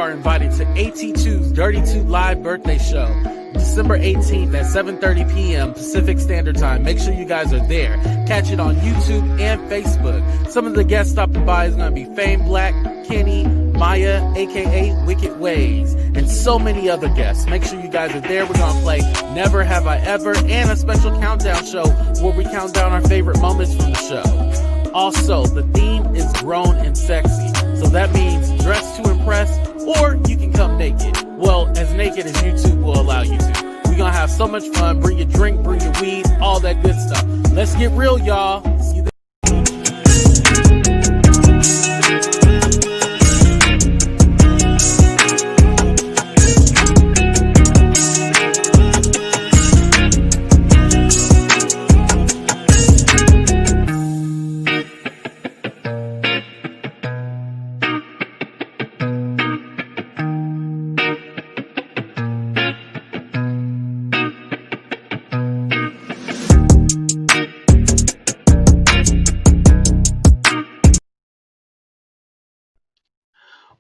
are invited to AT2's Dirty 2 live birthday show, December 18th at 7:30 p.m. Pacific Standard Time. Make sure you guys are there. Catch it on YouTube and Facebook. Some of the guests stopping by is going to be Fame Black, Kenny, Maya, aka Wicked Ways, and so many other guests. Make sure you guys are there. We're going to play Never Have I Ever and a special countdown show where we count down our favorite moments from the show. Also, the theme is grown and sexy, so that means dress to impress, or you can come naked. Well, as naked as YouTube will allow you to. We're gonna have so much fun. Bring your drink, bring your weed, all that good stuff. Let's get real, y'all. See you there.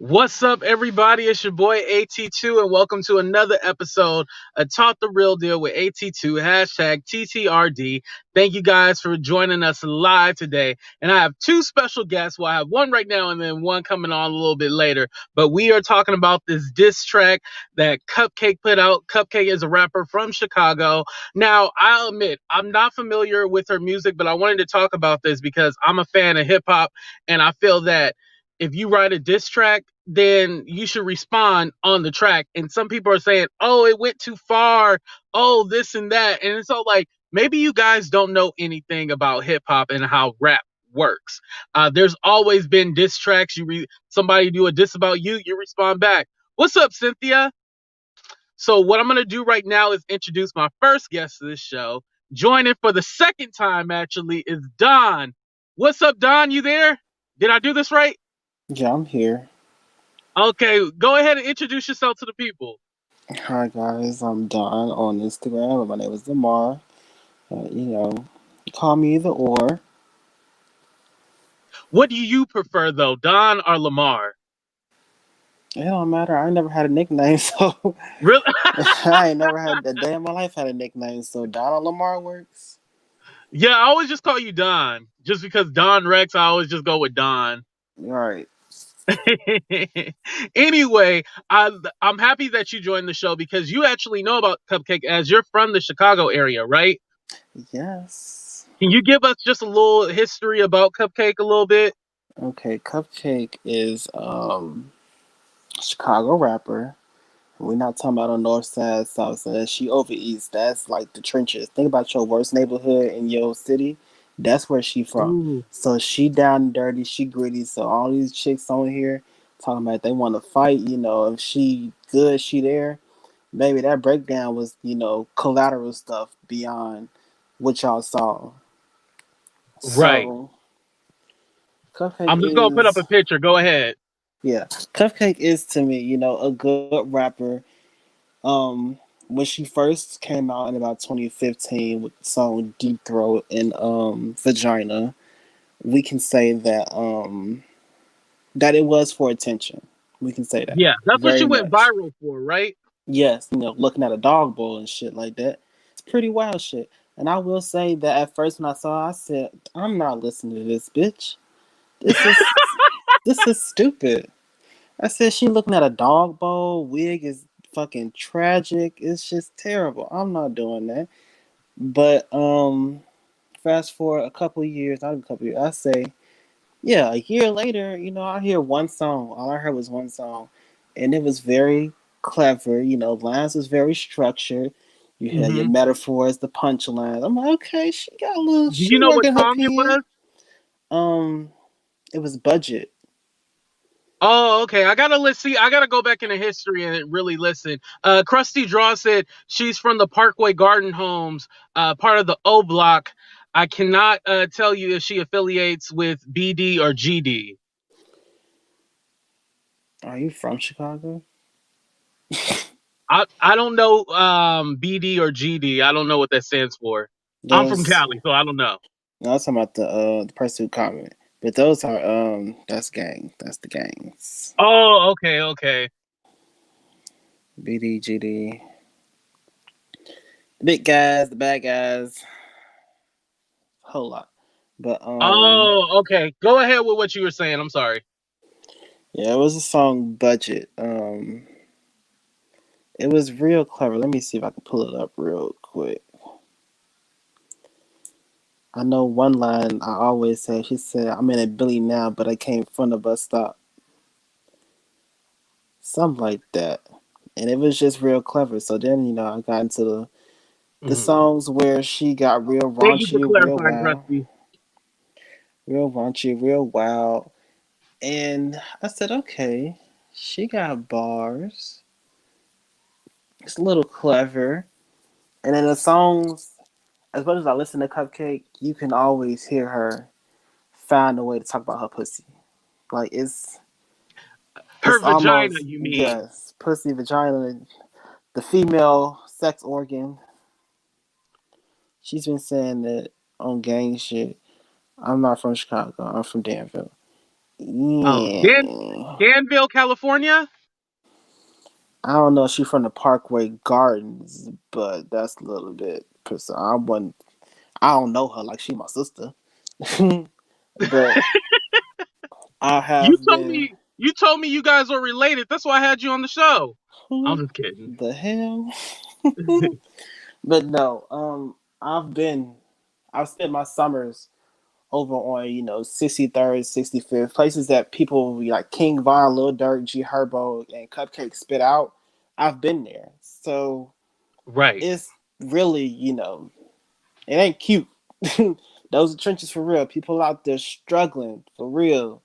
What's up, everybody? It's your boy AT2, and welcome to another episode of Talk the Real Deal with AT2, hashtag TTRD. Thank you guys for joining us live today. And I have two special guests. Well, I have one right now and then one coming on a little bit later. But we are talking about this diss track that Cupcakke put out. Cupcakke is a rapper from Chicago. Now, I'll admit, I'm not familiar with her music, but I wanted to talk about this because I'm a fan of hip hop, and I feel that if you write a diss track, then you should respond on the track. And some people are saying, oh, it went too far. Oh, this and that. And it's all like, maybe you guys don't know anything about hip hop and how rap works. There's always been diss tracks. Somebody do a diss about you, you respond back. What's up, Cynthia? So what I'm going to do right now is introduce my first guest to this show. Joining for the second time, actually, is Don. What's up, Don? You there? Did I do this right? Yeah, I'm here. Okay, go ahead and introduce yourself to the people. Hi guys, I'm Don on Instagram. My name is Lamar. Call me either or. What do you prefer though, Don or Lamar? It don't matter. I never had a nickname, so Really? I ain't never had a day in my life had a nickname. So Don or Lamar works. Yeah, I always just call you Don. Just because Don Rex, I always just go with Don. All right. Anyway, I'm happy that you joined the show because you actually know about Cupcakke as you're from the Chicago area, right? Yes. Can you give us just a little history about Cupcakke a little bit? Okay, Cupcakke is Chicago rapper. We're not talking about on north side, south side. She over east. That's like the trenches. Think about your worst neighborhood in your city. That's where she from. Ooh. So she down and dirty, she gritty. So all these chicks on here talking about they want to fight, if she good, she there. Maybe that breakdown was, collateral stuff beyond what y'all saw. Right. So Cupcakke I'm just gonna put up a picture. Go ahead. Yeah. Cupcakke is to me, a good rapper. When she first came out in about 2015 with the song Deep Throat and Vagina, we can say that that it was for attention. We can say that. Yeah, that's what Very she went much. viral for, right? Yes, looking at a dog bowl and shit like that. It's pretty wild shit. And I will say that at first when I saw her, I said, I'm not listening to this bitch. This is stupid. I said she looking at a dog bowl, wig is fucking tragic. It's just terrible. I'm not doing that. But fast forward a couple years, I say, yeah, a year later, I hear one song. All I heard was one song. And it was very clever, lines was very structured. You had your metaphors, the punchlines. I'm like, okay, she got a little. Do you know what song it was? It was Budget. Oh, okay. I gotta go back into history and really listen. Krusty Draw said she's from the Parkway Garden Homes, part of the O Block. I cannot tell you if she affiliates with BD or GD. Are you from Chicago? I don't know BD or GD. I don't know what that stands for. I'm from Cali, so I don't know. No, I was talking about the person who commented. But those are that's gang. That's the gangs. Oh, okay. BD, GD, the big guys, the bad guys, a whole lot. But Oh, okay. Go ahead with what you were saying. I'm sorry. yeah, it was a song Budget. It was real clever. Let me see if I can pull it up real quick. I know one line I always say. She said, "I'm in a Billy now, but I came from the bus stop." Something like that. And it was just real clever. So then, I got into the Mhm. songs where she got real Thank you for raunchy, clarifying, Krusty. real raunchy, real wild. And I said, okay, she got bars. It's a little clever. And in the songs, as much as I listen to Cupcake, you can always hear her find a way to talk about her pussy. Like Per it's vagina, almost, you mean? yes, pussy, vagina, the female sex organ. She's been saying that on gang shit. I'm not from Chicago. I'm from Danville. Oh, Yeah. Danville, California. I don't know if she's from the Parkway Gardens, but that's a little bit. I don't know her like she my sister, but I You have told been. me you told me you guys were related. That's why I had you on the show. I'm Who just kidding. the hell? But no. I've been. I've spent my summers over on 63rd, 65th places that people like King Von, Lil Durk, G Herbo, and Cupcake spit out. I've been there, so Right. it's really it ain't cute. Those are trenches for real. People out there struggling for real,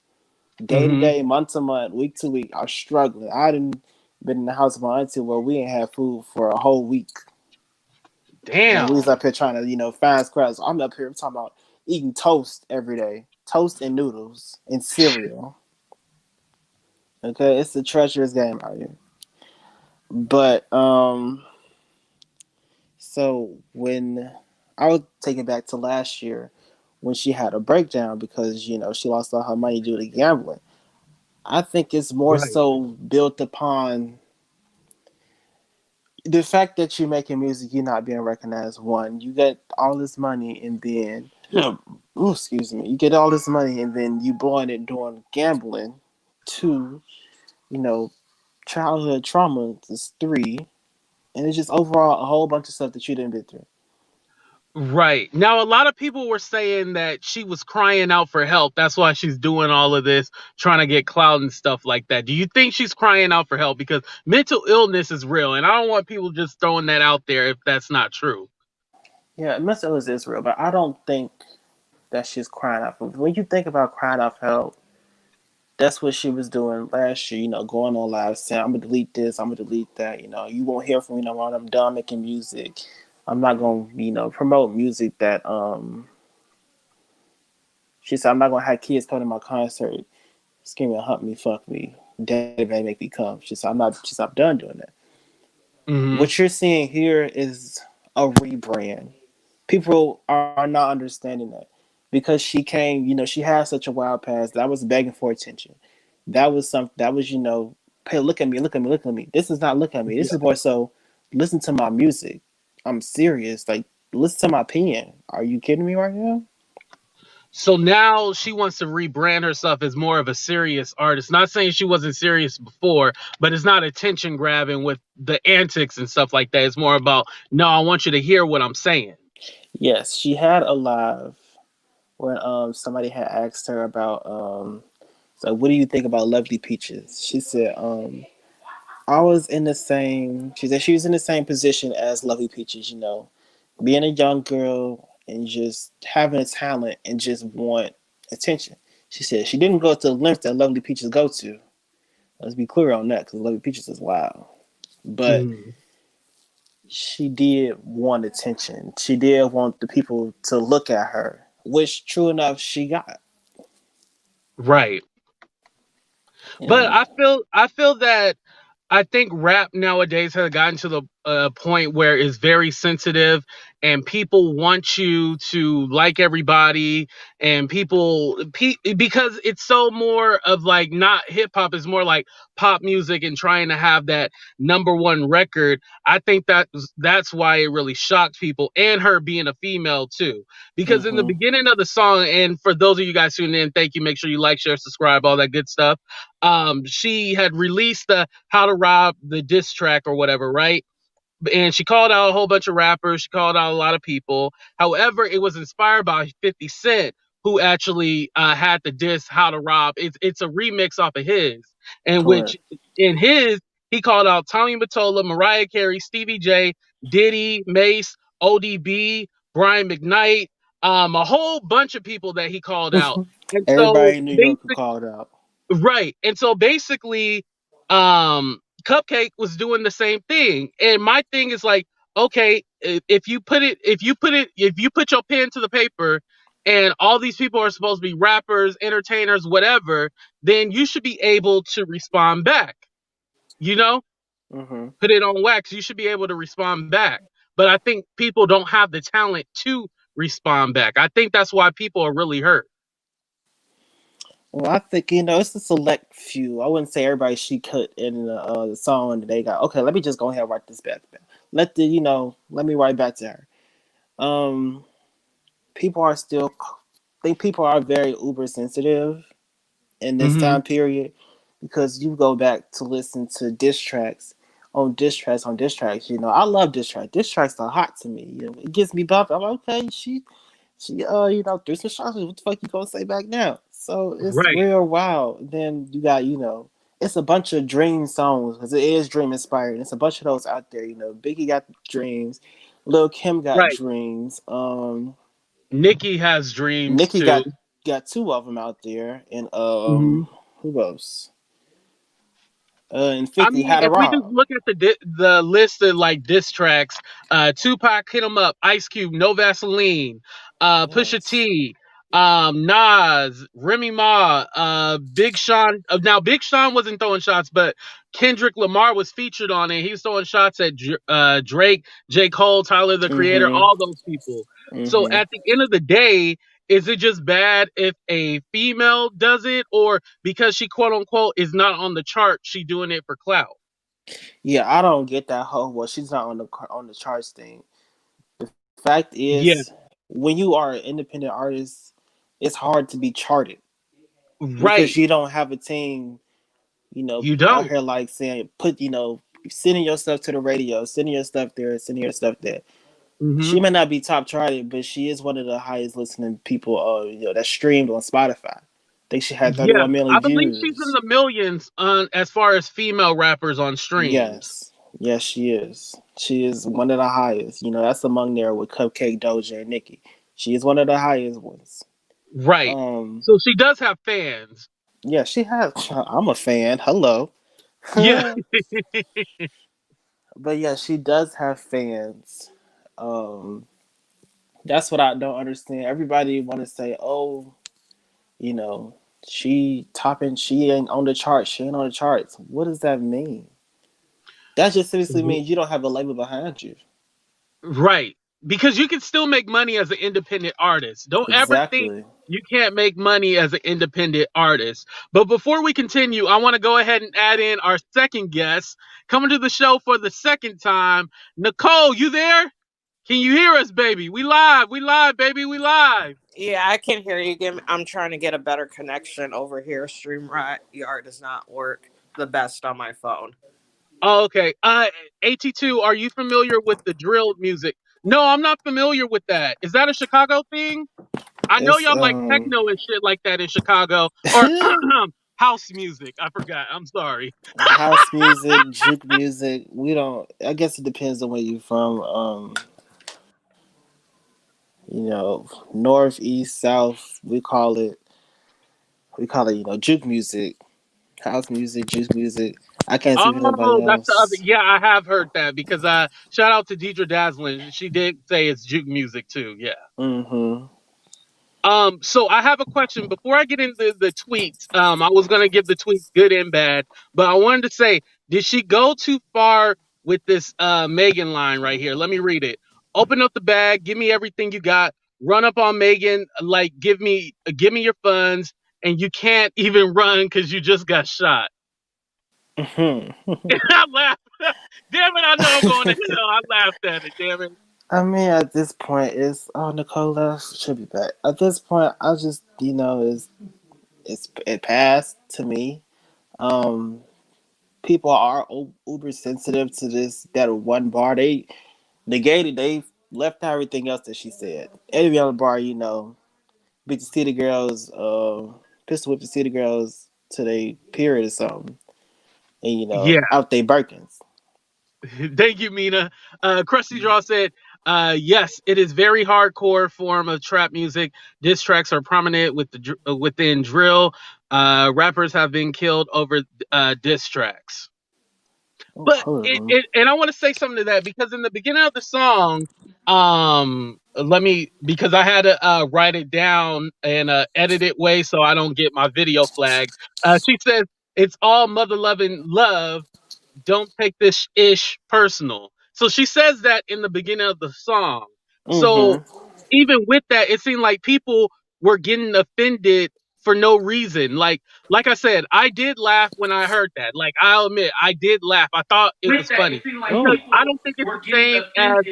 day to Hmm. day, month to month, week to week are struggling. I didn't been in the house of my auntie where we ain't had food for a whole week, and we was Damn. up here trying to find scraps. I'm up here talking about eating toast every day, toast and noodles and cereal. Okay, it's a treacherous game out here. But so when I was taken back to last year when she had a breakdown because she lost all her money due to gambling. I think it's more Right. so built upon the fact that you're making music, you're not being recognized. One, you get all this money and then, oh, excuse me, you get all this money and then you blowing it doing gambling. Two, you know, childhood trauma is three, and it's just overall a whole bunch of stuff that you didn't been through. Right. Now, a lot of people were saying that she was crying out for help. That's why she's doing all of this, trying to get clout and stuff like that. Do you think she's crying out for help? Because mental illness is real, and I don't want people just throwing that out there if that's not true. Yeah, mental illness is real, but I don't think that she's crying out for. When you think about crying out for help, that's what she was doing last year, going on live saying, I'm gonna delete this, I'm gonna delete that, you won't hear from me no more. I'm done making music. I'm not gonna, promote music that she said I'm not gonna have kids come to my concert screaming, hump me, fuck me, daddy may make me come. She said, I'm done doing that. Hmm. What you're seeing here is a rebrand. People are not understanding that because she came, she had such a wild past that was begging for attention. That was, hey, look at me, look at me, look at me. This is not look at me. This Yeah. is more so listen to my music. I'm serious. Like, listen to my pen. Are you kidding me right now? So now she wants to rebrand herself as more of a serious artist. Not saying she wasn't serious before, but it's not attention grabbing with the antics and stuff like that. It's more about, no, I want you to hear what I'm saying. Yes, she had a live where somebody had asked her about so what do you think about Lovely Peaches? She said, I was in the same. She said she was in the same position as Lovely Peaches. Being a young girl and just having a talent and just want attention. She said she didn't go to the lengths that Lovely Peaches go to. Let's be clear on that because Lovely Peaches is wild. But Mhm. she did want attention. She did want the people to look at her, which, true enough, she got. Right. But And I feel that I think rap nowadays has gotten to the a point where it's very sensitive, and people want you to like everybody, and because it's so more of like not hip hop, it's more like pop music and trying to have that number one record. I think that's why it really shocked people, and her being a female too, because in the Mm-hmm. beginning of the song, and for those of you guys tuning in, thank you, make sure you like, share, subscribe, all that good stuff. She had released the How to Rob the diss track or whatever, right? And she called out a whole bunch of rappers. She called out a lot of people. However, it was inspired by 50 Cent, who actually had the diss How to Rob. It's a remix off of his, in which Correct. in his he called out Tommy Mottola, Mariah Carey, Stevie J, Diddy, Mace, ODB, Brian McKnight, a whole bunch of people that he called out. And so Everybody in New York who called out. right. And so basically, Cupcakke was doing the same thing. And my thing is like, okay, if you put your pen to the paper and all these people are supposed to be rappers, entertainers, whatever, then you should be able to respond back. You know, Mm-hmm. put it on wax. You should be able to respond back. But I think people don't have the talent to respond back. I think that's why people are really hurt. Well, I think it's a select few. I wouldn't say everybody she cut in the song that they got. Okay, let me just go ahead and write this back. Let me write back to her. Um, people are still, I think people are very uber sensitive in this Hmm. time period because you go back to listen to diss tracks on diss tracks on diss tracks. I love diss tracks. Diss tracks are hot to me. It gets me bumped. I'm like, okay, she threw some shots. What the fuck you gonna say back now? So it's Right. real wild. Then you got it's a bunch of dream songs because it is dream inspired. It's a bunch of those out there. Biggie got dreams, Lil Kim got Right. dreams. Nikki has dreams Nicki too. got two of them out there, and Hmm. who else? And I 50 mean, had a if we just rob. look at the list of like diss tracks, Tupac hit him up, Ice Cube, No Vaseline, Pusha Yes. T, Nas, Remy Ma, Big Sean. Now Big Sean wasn't throwing shots, but Kendrick Lamar was featured on it. He was throwing shots at Drake, J. Cole, Tyler the Creator, Mm-hmm. all those people. So Mm-hmm. at the end of the day, is it just bad if a female does it, or because she quote unquote is not on the chart, she doing it for clout? Yeah, I don't get that whole well, she's not on the charts thing. Fact Yeah, is, when you are an independent artist, it's hard to be charted because right. you don't have a team, You out don't. here like saying sending your stuff to the radio, sending your stuff there, sending your stuff there. Hmm. She may not be top charted, but she is one of the highest listening people, that's streamed on Spotify. I think she had Yeah, 31 I million believe she's in views. the millions on as far as female rappers on streams. Yes, yes, she is. She is one of the highest. That's among there with Cupcakke, Doja, and Nicki. She is one of the highest ones. Right. Um, So she does have fans. yeah, she has. I'm a fan. Hello. Yeah. But yeah, she does have fans. Um, that's what I don't understand. Everybody want to say, "Oh, you know, she topping. She ain't on the charts. She ain't on the charts." What does that mean? That just simply means you don't have a label behind you. Right. Because you can still make money as an independent artist. Don't ever think Exactly. you can't make money as an independent artist. But before we continue, I want to go ahead and add in our second guest coming to the show for the second time. Nicole, you there? Can you hear us, baby? We live, baby, we live. Yeah, I can hear you. I'm trying to get a better connection over here. StreamYard does not work the best on my phone. Oh, okay. AT2, are you familiar with the drill music? No, I'm not familiar with that. Is that a Chicago thing? I know It's y'all like techno and shit like that in Chicago. Or house music. I forgot. I'm sorry. house music, juke music. We don't. I guess it depends on where you're from. North, east, south. We call it juke music, house music, juke music. I can't speak for nobody Oh, that's the other. else. Yeah, I have heard that because shout out to Deidre Daslin. She did say it's juke music too. Yeah. Mm-hmm. So I have a question before I get into the tweets. I was gonna give the tweets good and bad, but I wanted to say, did she go too far with this Megan line right here. Let me read it. Open up the bag, give me everything you got. Run up on Megan, like give me your funds, and you can't even run because you just got shot. I laughed. Damn it! I know I'm going to hell. I laughed at it. Damn it. I mean, at this point, it's Nicole left. Should be back. At this point, I just it passed to me. Um, People are uber sensitive to that one bar. They negated. They left out everything else that she said. Every other bar, beat the city girls, pistol whip the city girls to their period or something, and Yeah. out they Birkins. Thank you, Mina. Krusty Draw said, yes, it is very hardcore form of trap music. Diss tracks are prominent within drill. Rappers have been killed over diss tracks. Oh, But hold on. and I want to say something to that because in the beginning of the song, because I had to write it down and edit it way so I don't get my video flagged. She says it's all mother loving love, don't take this ish personal. So she says that in the beginning of the song. So Mm-hmm. even with that, it seemed like people were getting offended for no reason. Like I said, I did laugh when I heard that. Like I'll admit, I did laugh. I thought it was funny because I don't think it's the same as.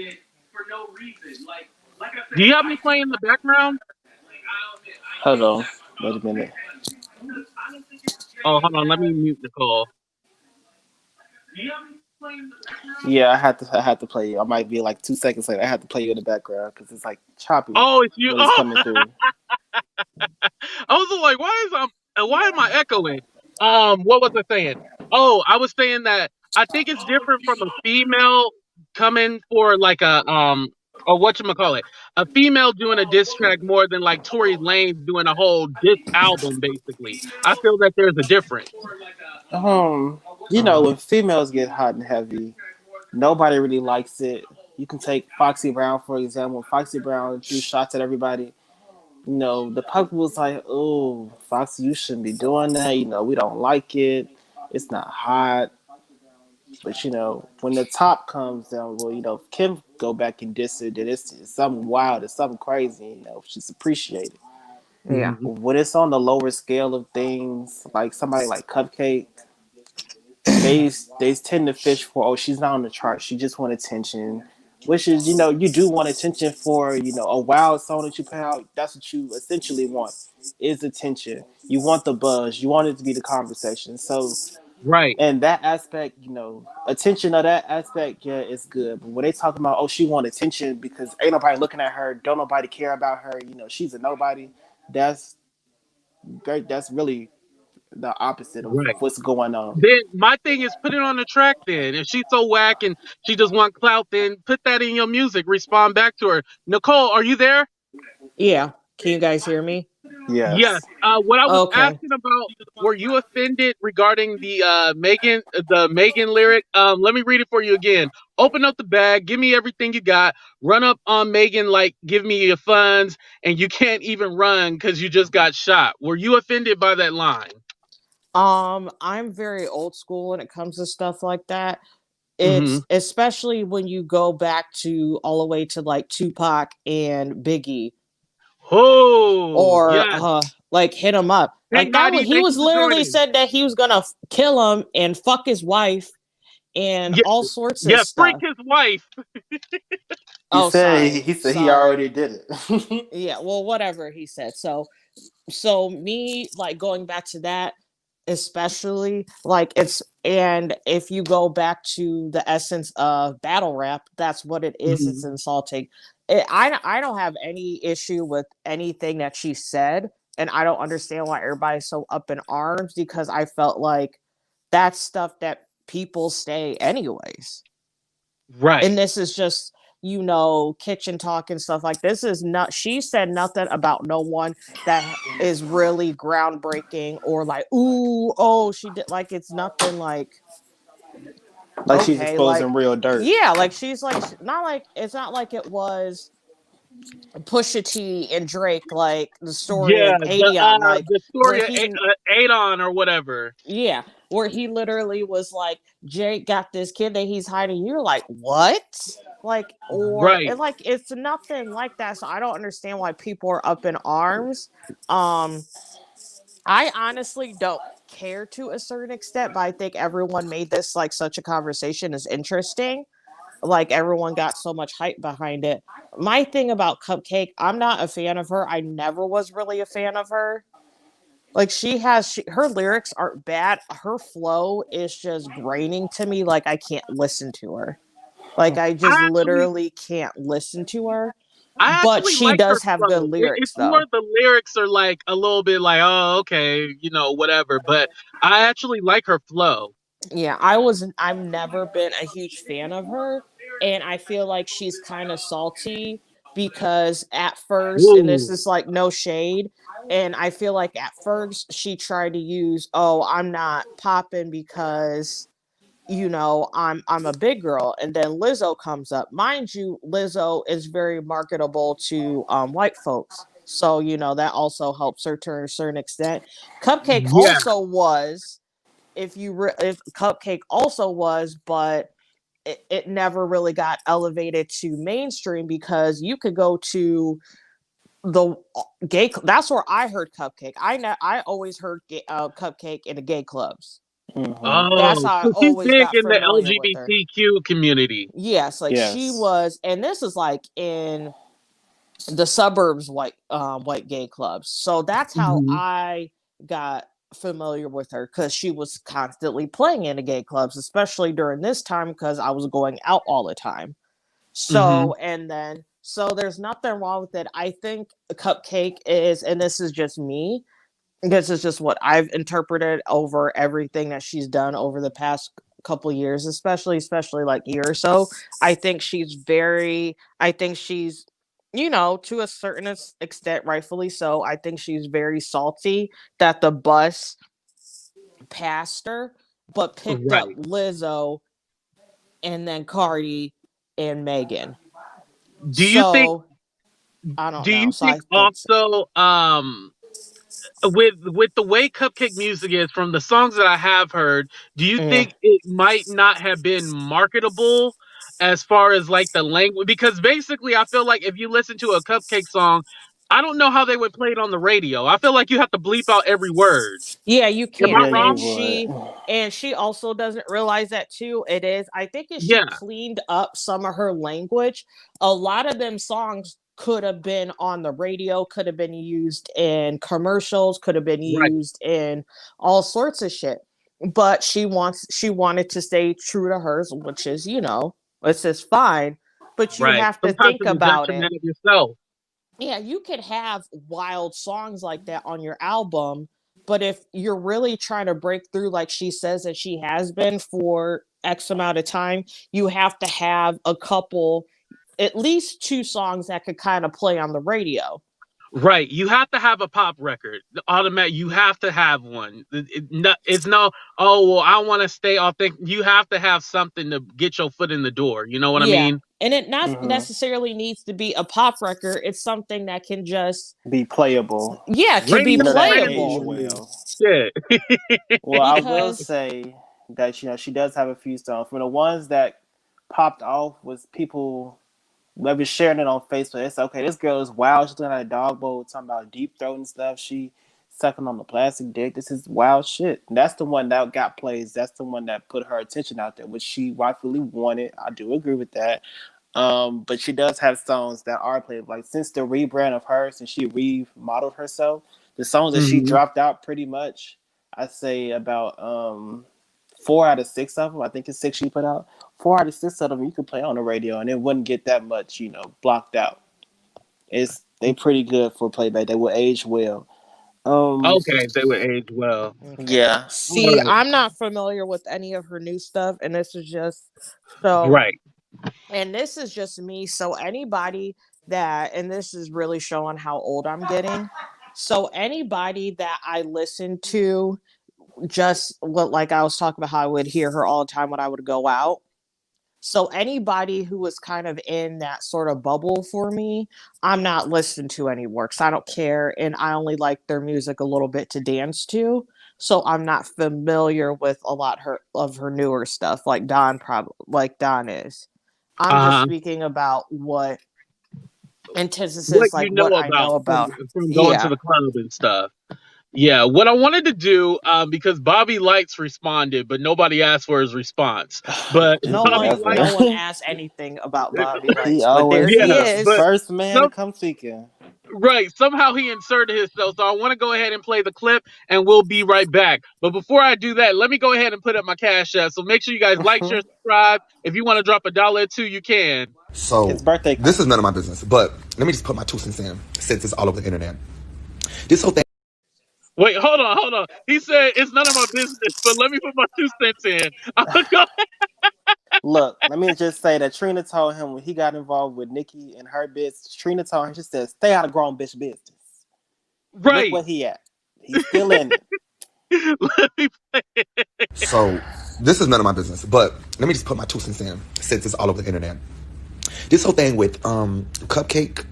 Do you have me playing in the background? Hold on. Wait a minute. Oh, hold on. Let me mute Nicole. Yeah, I had to play you. I might be like 2 seconds later. I had to play you in the background because it's like choppy Oh, it's you. when it's Oh, coming through. I was like, why am I echoing? What was I saying? Oh, I was saying that I think it's different from a female coming for like or whatchamacallit, a female doing a diss track more than like Tory Lanez doing a whole diss album. Basically, I feel that there's a difference. Um, when females get hot and heavy, nobody really likes it. You can take Foxy Brown for example. Foxy Brown threw shots at everybody. The public was like, "Oh, Foxy, you shouldn't be doing that. We don't like it. It's not hot." But when the top comes down, well, Kim go back and diss it. That it's something wild. It's something crazy. She's appreciated. Yeah. Mhm. When it's on the lower scale of things, like somebody like Cupcakke, they tend to fish for, oh, she's not on the chart, she just want attention, which is, you do want attention for, a wild song that you put out. That's what you essentially want, is attention. You want the buzz, you want it to be the conversation. So Right, and that aspect, attention of that aspect, yeah, it's good. But when they talk about, oh, she want attention because ain't nobody looking at her, don't nobody care about her, she's a nobody, that's great. That's really the opposite of right. what's going on. Then my thing is put it on the track. Then if she's so whack and she just want clout, then put that in your music. Respond back to her. Nicole, are you there? Yeah. Can you guys hear me? Yes. Yes. What I was Okay. asking about, were you offended regarding the Megan lyric? Let me read it for you again. Open up the bag, give me everything you got. Run up on Megan like give me your funds, and you can't even run because you just got shot. Were you offended by that line? I'm very old school when it comes to stuff like that. Mm-hmm. It's especially when you go back to all the way to like Tupac and Biggie, Oh, or yes. like Hit Him Up. Hey, Like that was, Heidi, he thank was you for literally joining. said that he was gonna kill him and fuck his wife and Yeah, all sorts of yeah, freak stuff. his wife. He Oh, said sorry. he said he Sorry. already did it. Yeah, well, whatever he said. So me, like, going back to that, especially, like, it's, and if you go back to the essence of battle rap, that's what it is. It's Mhm. insulting. I don't have any issue with anything that she said, and I don't understand why everybody's so up in arms, because I felt like that's stuff that people say anyways. Right, And this is just, kitchen talk and stuff. Like, this is not, she said nothing about no one that is really groundbreaking, or like, ooh, oh, she did, like, it's nothing like, Like she's okay, like, exposing real dirt. yeah, like, she's like, not like, it's not like it was Pusha T and Drake, like the story Yeah, of Adion, like the where story of he, Adon or whatever. yeah, where he literally was like, Drake got this kid that he's hiding. You're like, what? Like, or Right. it, like it's nothing like that. So I don't understand why people are up in arms. Um, I honestly don't care to a certain extent, but I think everyone made this like such a conversation is interesting. Like everyone got so much hype behind it. My thing about Cupcakke, I'm not a fan of her. I never was really a fan of her. Like her lyrics aren't bad. Her flow is just graining to me. Like I can't listen to her. Like I I just actually literally can't listen to her. I But actually she like her does have good flow. It's lyrics more though. the lyrics are like a little bit like, oh, okay, whatever. But I actually like her flow. Yeah, I've never been a huge fan of her, and I feel like she's kind of salty because at first, and this Ooh. is like no shade, and I feel like at first she tried to use, oh, I'm not popping because I'm a big girl, and then Lizzo comes up. Mind you, Lizzo is very marketable to white folks. So, that also helps her to a certain extent. Cupcakke Yeah, also was, if Cupcakke also was, but it never really got elevated to mainstream because you could go to the gay. That's where I heard Cupcakke. I always heard Cupcakke in the gay clubs. Mm-hmm. That's oh, how I so she's always big got in the familiar with her. LGBTQ community. Yes, like she Yes. was, and this is like in the suburbs white gay clubs. So that's how Hmm. I got familiar with her because she was constantly playing in the gay clubs, especially during this time because I was going out all the time. Hmm. So there's nothing wrong with it. I think Cupcakke is, and this is just me, this is just what I've interpreted over everything that she's done over the past couple years, especially like year or so. I think she's to a certain extent, rightfully so. I think she's very salty that the bus passed her, but picked up Right. Lizzo and then Cardi and Megan. Do you think? So I don't Do know. you So think I think so. also, with the way Cupcake music is from the songs that I have heard, do you Yeah. think it might not have been marketable as far as like the language? Because basically, I feel like if you listen to a Cupcake song, I don't know how they would play it on the radio. I feel like you have to bleep out every word. Yeah, you Am I can. Yeah, you wrong? would. And she also doesn't realize that too. It is. I think if she Yeah. cleaned up some of her language, a lot of them songs could have been on the radio, could have been used in commercials, could have been Right. used in all sorts of shit. But she wanted to stay true to hers, which is, it's just fine. But you Right. have to Sometimes think a about rejection it. of yourself. Yeah, you could have wild songs like that on your album, but if you're really trying to break through, like she says that she has been for X amount of time, you have to have at least two songs that could kind of play on the radio. Right. You have to have a pop record. The automatic. You have to have one. It's no. Oh well, I want to stay authentic. You have to have something to get your foot in the door. You know what I Yeah. mean? And it not Mm-hmm. necessarily needs to be a pop record. It's something that can just, Be playable. yeah, can be Radio You know that can friendly. age playable. well. Shit. Well, I will Because, say that she does have a few songs. From the ones that popped off was people maybe sharing it on Facebook. It's okay. This girl is wild. She's doing a dog bowl talking about deep throat and stuff. She sucking on the plastic dick. This is wild shit. And that's the one that got plays. That's the one that put her attention out there, which she rightfully wanted. I do agree with that. But she does have songs that are played. Like since the rebrand of her, since she remodeled herself, the songs that she Hmm. dropped out pretty much, I say about 4 out of 6 of them. I think it's 6 she put out. 4 out of 6 of them you could play on the radio, and it wouldn't get that much, blocked out. They pretty good for playback. They will age well. Um, Okay, they would age well. okay. yeah. All See, right. I'm not familiar with any of her new stuff, and this is just so. Right. And this is just me. So anybody and this is really showing how old I'm getting. So anybody that I listen to, just what, like I was talking about how I would hear her all the time when I would go out. So anybody who was kind of in that sort of bubble for me, I'm not listening to anymore because I don't care, and I only like their music a little bit to dance to. So I'm not familiar with a lot of her newer stuff, like Don is. I'm just speaking about what What antithesis, you like know what I about know about. from going to Yeah. the club and stuff. Yeah, what I wanted to do, because Bobbylytes responded, but nobody asked for his response. But No He one, never. no one asked anything about He Bobbylytes, but there always he yeah, the but is. first man to some come speaking. right somehow he inserted himself. So I want to go ahead and play the clip, and we'll be right back. But before I do that, let me go ahead and put up my cash app. So make sure you guys like, share, subscribe. If you want to drop $1 or $2, you can. His So birthday this is coming. none of my business, but let me just put my 2 cents in since it's all over the internet. This whole thing. Wait, hold on. He said it's none of my business, but let me put my 2 cents in. I'm gonna go. Look, let me just say that Trina told him when he got involved with Nikki and her business, Trina told him, she said, stay out of grown bitch business. Look Right. where he at. He's still in it. Let me play. So this is none of my business, but let me just put my 2 cents in since it's all over the internet. This whole thing with Cupcakke,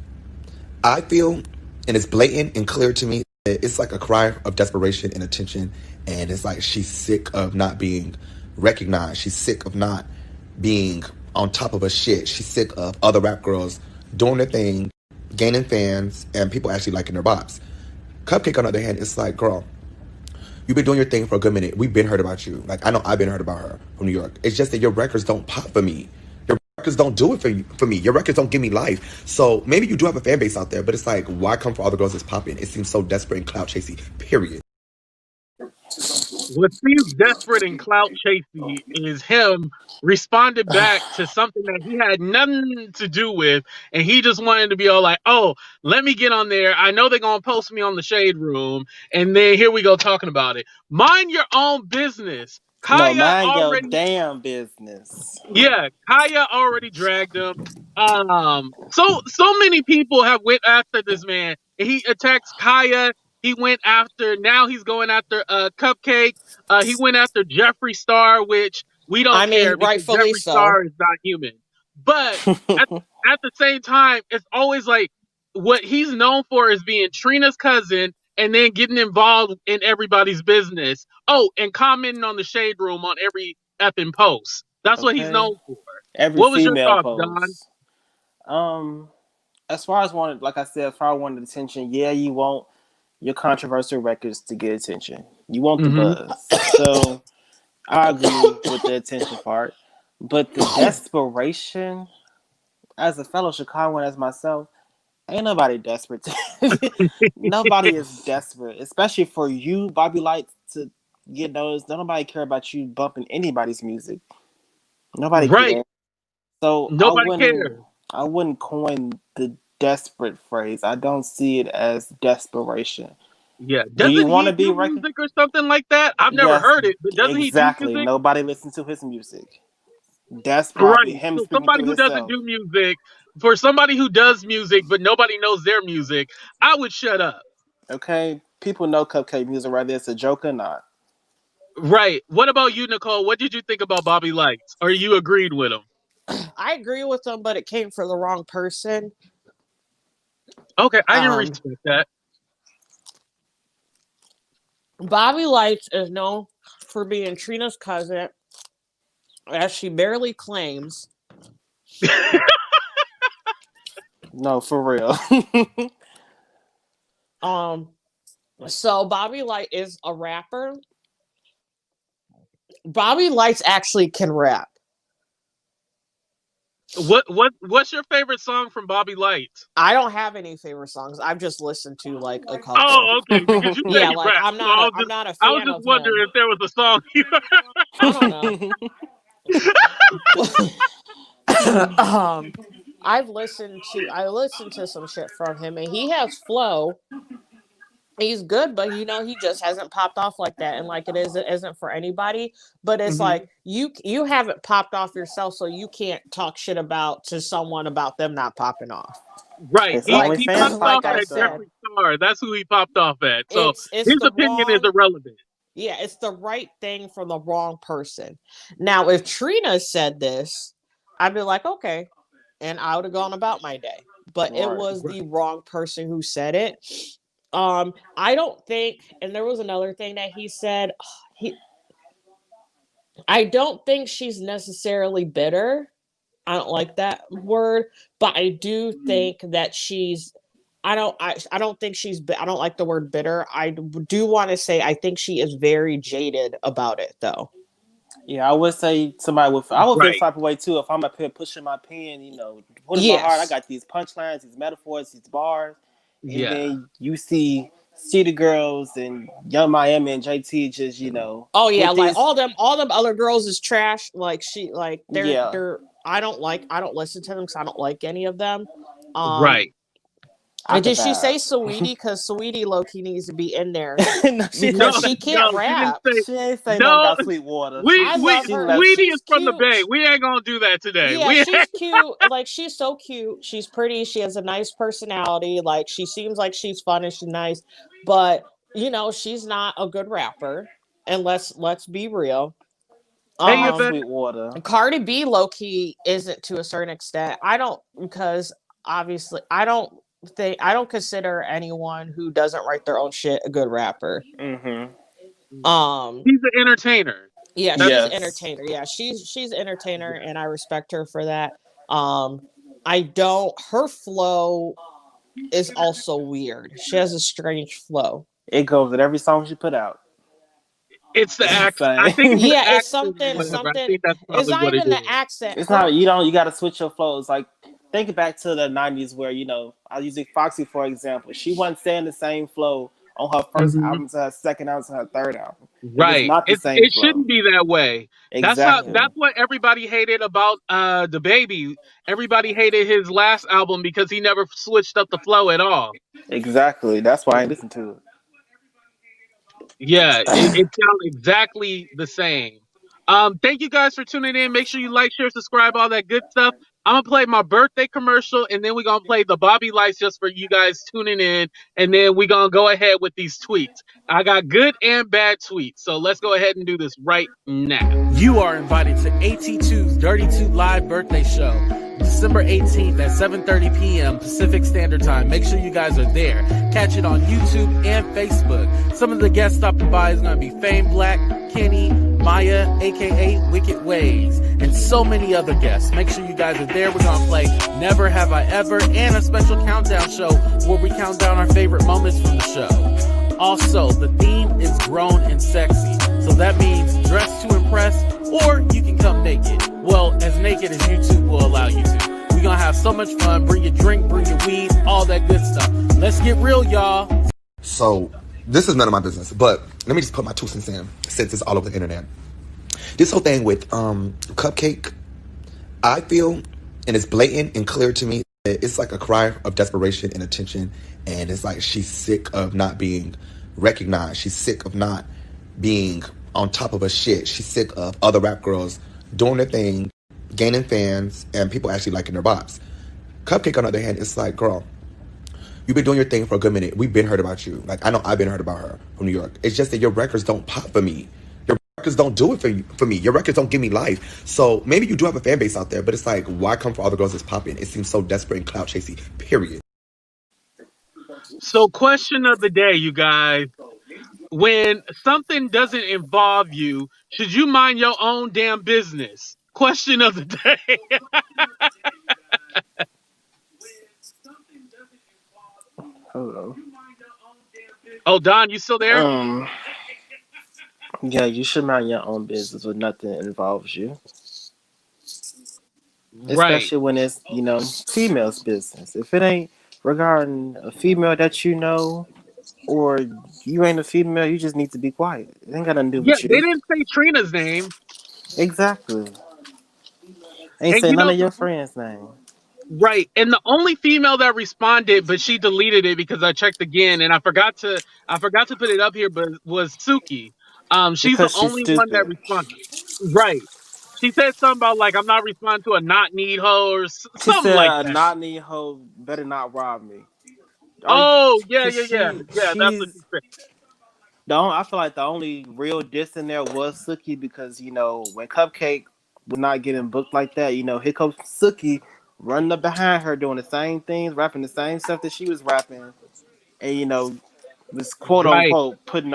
I feel, and it's blatant and clear to me, that it's like a cry of desperation and attention, and it's like she's sick of not being recognized. She's sick of not being on top of her shit. She's sick of other rap girls doing their thing, gaining fans, and people actually liking their bops. Cupcakke, on the other hand, it's like, girl, you've been doing your thing for a good minute. We've been heard about you. Like, I know I've been heard about her from New York. It's just that your records don't pop for me. Your records don't do it for me. Your records don't give me life. So maybe you do have a fan base out there, but it's like, why come for all the girls that's popping? It seems so desperate and clout chasey, period. What seems desperate and clout chasey is him responded back to something that he had nothing to do with, and he just wanted to be all like, "Oh, let me get on there. I know they're gonna post me on the shade room, and then here we go talking about it. Mind your own business." No, Kaya mind your already damn business. Yeah, Kaya already dragged him. So many people have went after this man. He attacks Kaya. He went after. Now he's going after Cupcakke. He went after Jeffree Star, which we don't I mean, care because rightfully Jeffree so. Star is not human. But at at the same time, it's always like what he's known for is being Trina's cousin and then getting involved in everybody's business. Oh, and commenting on the shade room on every effing post. That's what he's Okay. known for. Every What was your female thoughts, Don? pose. As far as wanted, like I said, as far as wanted attention, yeah, you want your controversial records to get attention. You want the Mm-hmm. buzz. So I agree with the attention part. But the desperation, as a fellow Chicagoan as myself, ain't nobody desperate. Nobody is desperate, especially for you, Bobbylytes, to get noticed. Don't nobody care about you bumping anybody's music. Nobody Right. cares. So Nobody cares. I wouldn't coin the desperate phrase. I don't see it as desperation. Yeah. Do you Doesn't want he to be do recognized? music or something like that? I've never Yes, heard it, but doesn't he do exactly. music? Nobody listens to his music. That's probably Right. him So speaking somebody through who doesn't himself. do music, for somebody who does music but nobody knows their music, I would shut up. Okay, people know Cupcakke music, whether it's a joke or not. Right. What about you, Nicole? What did you think about Bobbylytes? Or you agreed with him? I agree with them, but it came from the wrong person. Okay, I can Um, respect that. Bobbylytes is known for being Trina's cousin, as she barely claims. No, for real. So Bobbylyte is a rapper. Bobbylytes actually can rap. What's your favorite song from Bobbylytes? I don't have any favorite songs. I've just listened to like a couple. Oh, okay, because you said Yeah, he like raps. So I'm not a I was fan just of wondering him. if there was a song you I don't know. I listened to some shit from him, and he has flow. He's good, but he just hasn't popped off like that, and like it isn't for anybody. But it's Mhm. like you haven't popped off yourself, so you can't talk shit about to someone about them not popping off. Right. His Like He OnlyFans popped like off popped I off at though. said, Jeffree Star. That's who he popped off at. So it's his the opinion is wrong irrelevant. yeah, it's the right thing from the wrong person. Now, if Trina said this, I'd be like, okay, and I would have gone about my day. But it Right. was the wrong person who said it. I don't think, and there was another thing that he said. I don't think she's necessarily bitter. I don't like that word, but I do think that she's. I don't think she's. I don't like the word bitter. I do want to say I think she is very jaded about it, though. Yeah, I would say somebody would. I would feel Right. the type of way too if I'm up here pushing my pen. You know, putting my heart. I Yes. got these punchlines, these metaphors, these bars, and Yeah. then you see City Girls and Young Miami and JT just Oh yeah, with like these. all them other girls is trash. Like they're Yeah. I don't listen to them because I don't like any of them. Right. And did she Acrobat. say Sweetie? Because Sweetie low-key needs to be in there No, she No, because didn't. she can't she didn't rap. say. She ain't say nothing No, about Sweetwater. I love She her. left. Sweetie She's is from the Bay. cute. We ain't gonna do that today. Yeah, she's cute. Like she's so cute. She's pretty. She has a nice personality. Like she seems like she's fun and she's nice. But she's not a good rapper. And let's be real. Hey, Not you like Um, bet. Sweetwater. Cardi B low key isn't to a certain extent. I don't because obviously I don't consider anyone who doesn't write their own shit a good rapper. Mm-hmm. He's an entertainer. Yeah, That's she's an Yes. entertainer. Yeah, she's an entertainer and I respect her for that. I don't her flow is also weird. She has a strange flow. It goes with every song she put out. it's the It's accent. I the think it's same. the Yeah, it's accent or something whatever. I something think that's it's probably not what it even the is. accent. It's Her not you got to switch your flows. Like think back to the 90s where I'll use Foxy for example. She wasn't saying the same flow on her first Hmm. album to her second album to her third album. It was Right. not the same It flow. shouldn't be that way. Exactly. That's what everybody hated about the baby. Everybody hated his last album because he never switched up the flow at all. Exactly. That's why I listened to Yeah, it it. sounds exactly the same. Thank you guys for tuning in. Make sure you like, share, subscribe, all that good stuff. I'm gonna play my birthday commercial, and then we're gonna play the Bobbylytes just for you guys tuning in, and then we're gonna go ahead with these tweets. I got good and bad tweets, so let's go ahead and do this right now. You are invited to AT2's Dirty 2 live birthday show, December 18th at 7:30 p.m. Pacific Standard Time. Make sure you guys are there. Catch it on YouTube and Facebook. Some of the guests stopping by is going to be Fame Black, Kenny, Maya, aka Wicked Ways, and so many other guests. Make sure you guys are there. We're going to play Never Have I Ever and a special countdown show where we count down our favorite moments from the show. Also, the theme is grown and sexy, so that means dress to impress, or you can come naked. Well, as naked as YouTube will allow you to. We're gonna have so much fun. Bring your drink, bring your weed, all that good stuff. Let's get real, y'all. So, this is none of my business, but let me just put my 2 cents in since it's all over the internet. This whole thing with Cupcakke, I feel, and it's blatant and clear to me, that it's like a cry of desperation and attention, and it's like she's sick of not being recognized. She's sick of not being on top of her shit. She's sick of other rap girls doing their thing, gaining fans, and people actually liking their bops. Cupcakke, on the other hand, it's like, girl, you've been doing your thing for a good minute. We've been heard about you. Like, I know I've been heard about her from New York. It's just that your records don't pop for me. Your records don't do it for me. Your records don't give me life. So maybe you do have a fan base out there, but it's like, why come for all the girls that's popping? It seems so desperate and clout chasey, period. So, question of the day, you guys. When something doesn't involve you, should you mind your own damn business? Question of the day. Hello. Oh, Don, you still there? Yeah, you should mind your own business when nothing involves you. Right. Especially when it's, female's business. If it ain't regarding a female that you know, or you ain't a female, you just need to be quiet. It ain't got nothing to do Yeah, with they you. didn't say Trina's name. Exactly. Ain't And say none of your friends' name. right. And the only female that responded, but she deleted it because I checked again and I forgot to put it up here, but was Suki. She's the Because she's only one that stupid. responded. Right. She said something about like I'm not responding to a not need hoe or She something like said, that. "Not need hoe, better not rob me." Are Oh, yeah, Cause yeah, yeah. Yeah, that's what she she's said. I feel like the only real diss in there was Suki because when Cupcakke was not getting booked like that. Here comes Suki running up behind her, doing the same things, rapping the same stuff that she was rapping, and was quote Right. unquote putting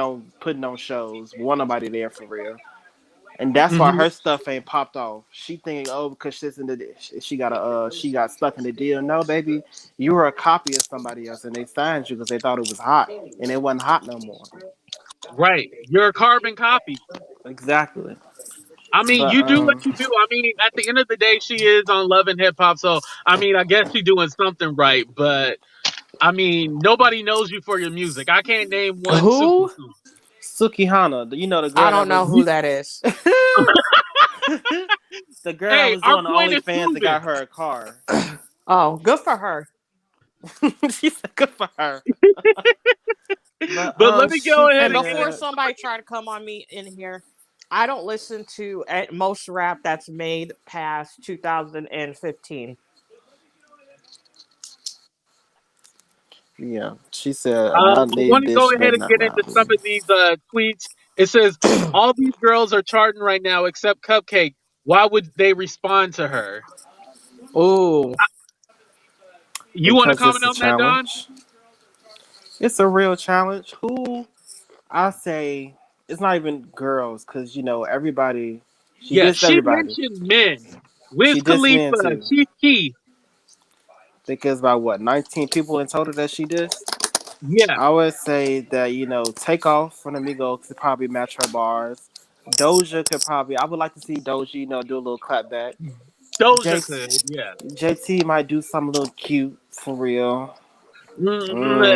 on shows. Wasn't nobody there for real. And that's why Hmm. her stuff ain't popped off. She thinking, oh, because she's in the she got stuck in the deal. No, baby, you were a copy of somebody else, and they signed you because they thought it was hot, and it wasn't hot no more. Right. You're a carbon copy. Exactly. I mean, But you do what you do. I mean, at the end of the day, she is on Love and Hip Hop, so I mean, I guess she's doing something right. But I mean, nobody knows you for your music. I can't name one Suki Who? song. Suki Hana, the I girl that don't know was who that is. the girl that Hey, was our doing the point is OnlyFans that proven. got her a car. Oh, good for her. She said, "Good for her." But But let me she go ahead And and before said, somebody try to come on me in here, I don't listen to most rap that's made past 2015. yeah, she said, I "Another want to go bitch ahead better and not get rap into with some me." of these tweets. It says all these girls are charting right now except Cupcakke. Why would they respond to her? Ooh. You want to Because it's comment a on that, Don? challenge. It's a real challenge. Who I say it's not even girls, because everybody. She Yeah, dissed she everybody. mentioned men. Wiz She dissed men Khalifa, too. Chief Key. I think it's about what 19 people in total that she dissed. Yeah, I would say that Take Off from the Migos could probably match her bars. Doja could probably. I would like to see Doja, do a little clapback. Doja J, could. Yeah. JT might do something a little cute for real.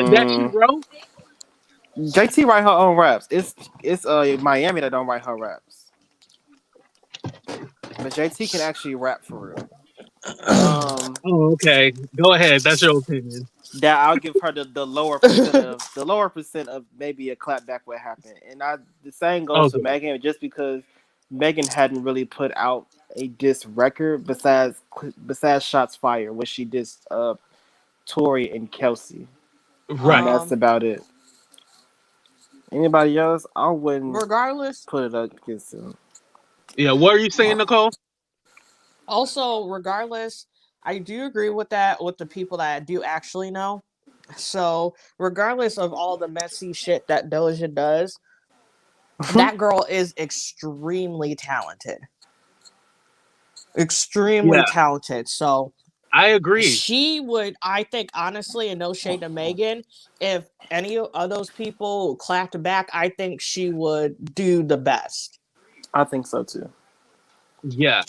That she Mm, wrote? JT write her own raps. It's Miami that don't write her raps, but JT can actually rap for real. Oh, okay. Go ahead. That's your opinion. That I'll give her the lower percent of maybe a clapback would happen, and the same goes for Okay. Megan, just because Megan hadn't really put out a diss record besides Shots Fire, which she dissed Tori and Kelsey, and Right. that's um, about it. Anybody else, I wouldn't Regardless, put it up against them. Yeah. What are you saying, Nicole? also regardless, I do agree with that with the people that I do actually know. So regardless of all the messy shit that Doja does, that girl is extremely talented. Extremely Yeah, talented. So I agree. she would, I think, honestly, and no shade to Megan, if any of those people clapped back, I think she would do the best. I think so too. Yeah.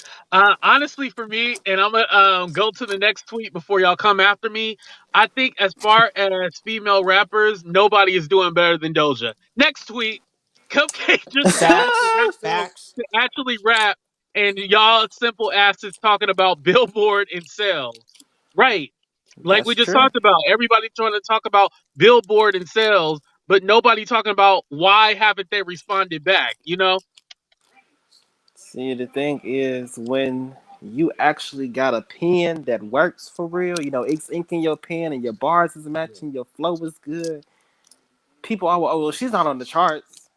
Honestly, for me, and I'm gonna go to the next tweet before y'all come after me. I think as far as female rappers, nobody is doing better than Doja. Next tweet. Cupcake just got off the Facts. album Facts. to actually rap, and y'all simple asses talking about Billboard and sales. Right. Like That's we just true. talked about. Everybody trying to talk about Billboard and sales, but nobody talking about why haven't they responded back, you know? See, the thing is, when you actually got a pen that works for real, it's ink in your pen and your bars is matching, your flow is good. People are, oh, well, she's not on the charts.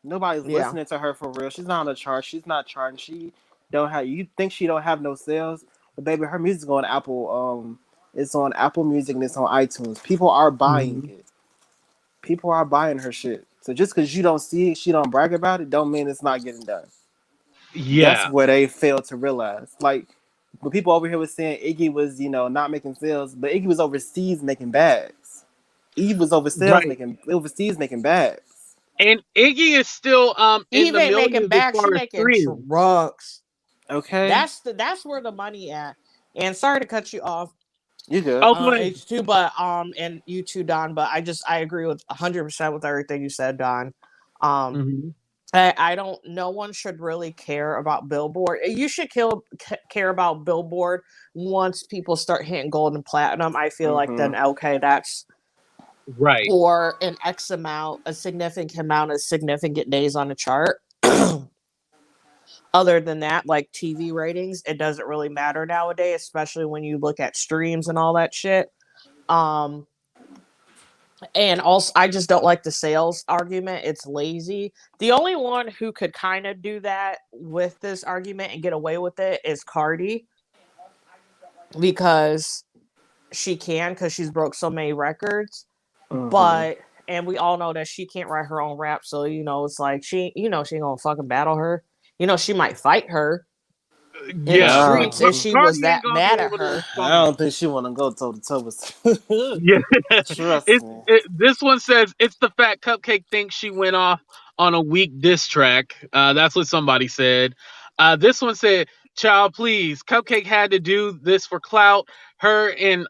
Nobody's Yeah. listening to her for real. She's not on the charts. She's not charting. She don't have. You think she don't have no sales? But baby, her music's on Apple. It's on Apple Music and it's on iTunes. People are buying Mhm. it. People are buying her shit. So just because you don't see it, she don't brag about it, don't mean it's not getting done. That's Yeah. where they fail to realize. Like, when people over here was saying Iggy was, not making sales, but Iggy was overseas making bags. Eve was Right. overseas making bags. And Iggy is still in Eve the ain't making millions as bags, she far as making streams. trucks. Okay, That's where the money at. And sorry to cut you off, you good. Oh, go ahead. H2, but and you too, Don, but I agree with 100% with everything you said, Don. Um Hmm. I don't. No one should really care about Billboard. You should care about Billboard once people start hitting gold and platinum. I feel like Mm-hmm. then okay, that's Right. or an X amount, a significant amount of significant days on the chart. Other than that, like TV ratings, it doesn't really matter nowadays, especially when you look at streams and all that shit. Um, And also, I just don't like the sales argument. It's lazy. The only one who could kind of do that with this argument and get away with it is Cardi, because she can, because she's broke so many records. Mm-hmm. But and we all know that she can't write her own rap, so it's like she ain't gonna fucking battle her. She might fight her in the Yeah, streets Wow. if she was Cardi ain't that gonna be mad at able to her. I respond. don't think she want to go toe to toe with. Yeah, Trust me. this one says it's the fact Cupcakke thinks she went off on a weak diss track. That's what somebody said. This one said, "Child, please, Cupcakke had to do this for clout. Her and